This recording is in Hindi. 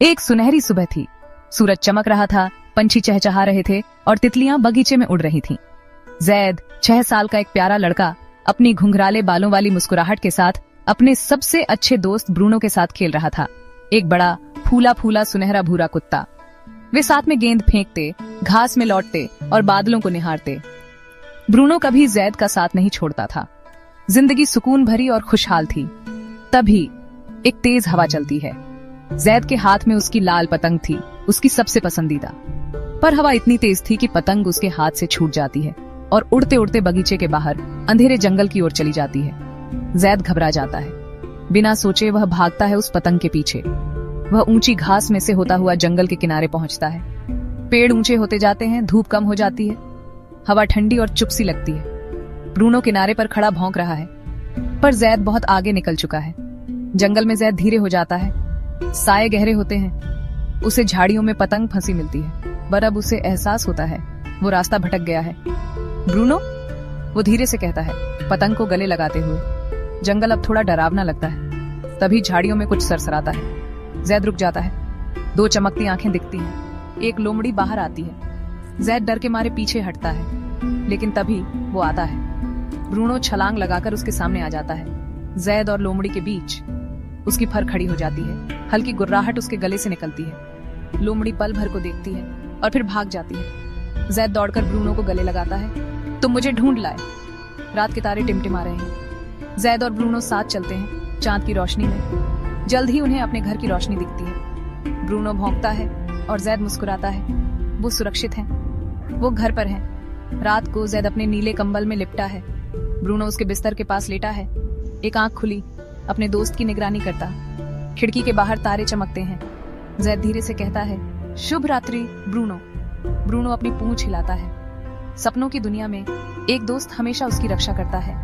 एक सुनहरी सुबह थी। सूरज चमक रहा था, पंछी चहचहा रहे थे और तितलियां बगीचे में उड़ रही थीं। जैद 6 साल का एक प्यारा लड़का अपनी घुंघराले बालों वाली मुस्कुराहट के साथ अपने सबसे अच्छे दोस्त ब्रूनो के साथ खेल रहा था। एक बड़ा फूला फूला सुनहरा भूरा कुत्ता। वे साथ में गेंद फेंकते, घास में लौटते और बादलों को निहारते। ब्रूनो कभी जैद का साथ नहीं छोड़ता था। जिंदगी सुकून भरी और खुशहाल थी। तभी एक तेज हवा चलती है। जैद के हाथ में उसकी लाल पतंग थी, उसकी सबसे पसंदीदा। पर हवा इतनी तेज थी कि पतंग उसके हाथ से छूट जाती है और उड़ते उड़ते बगीचे के बाहर अंधेरे जंगल की ओर चली जाती है। जैद घबरा जाता है। बिना सोचे वह भागता है उस पतंग के पीछे। वह ऊंची घास में से होता हुआ जंगल के किनारे पहुंचता है। पेड़ ऊंचे होते जाते हैं, धूप कम हो जाती है, हवा ठंडी और चुप सी लगती है। ब्रूनो किनारे पर खड़ा भौंक रहा है, पर जैद बहुत आगे निकल चुका है। जंगल में जैद धीरे हो जाता है। साए गहरे होते हैं। उसे झाड़ियों में पतंग फंसी मिलती है, पर अब उसे एहसास होता है वो रास्ता भटक गया है। ब्रूनो, वो धीरे से कहता है, पतंग को गले लगाते हुए। जंगल अब थोड़ा डरावना लगता है। तभी झाड़ियों में कुछ सरसराता है। जैद रुक जाता है। 2 चमकती आंखें दिखती हैं। एक लोमड़ी बाहर आती है। जैद डर के मारे पीछे हटता है, लेकिन तभी वो आता है। ब्रूनो छलांग लगाकर उसके सामने आ जाता है। जैद और लोमड़ी के बीच उसकी फर खड़ी हो जाती है। हल्की गुर्राहट उसके गले से निकलती है। लोमड़ी पल भर को देखती है और फिर भाग जाती है। जैद दौड़कर ब्रूनो को गले लगाता है। तुम मुझे ढूंढ लाए। रात के तारे टिमटिमा रहे हैं। जैद और ब्रूनो साथ चलते हैं चांद की रोशनी में। जल्द ही उन्हें अपने घर की रोशनी दिखती है। ब्रूनो भौंकता है और जैद मुस्कुराता है। वो सुरक्षित हैं। वो घर पर हैं। रात को जैद अपने नीले कंबल में लिपटा है। ब्रूनो उसके बिस्तर के पास लेटा है। एक आंख खुली, अपने दोस्त की निगरानी करता। खिड़की के बाहर तारे चमकते हैं। जैद धीरे से कहता है, शुभ रात्रि ब्रूनो। ब्रूनो अपनी पूंछ हिलाता है। सपनों की दुनिया में एक दोस्त हमेशा उसकी रक्षा करता है।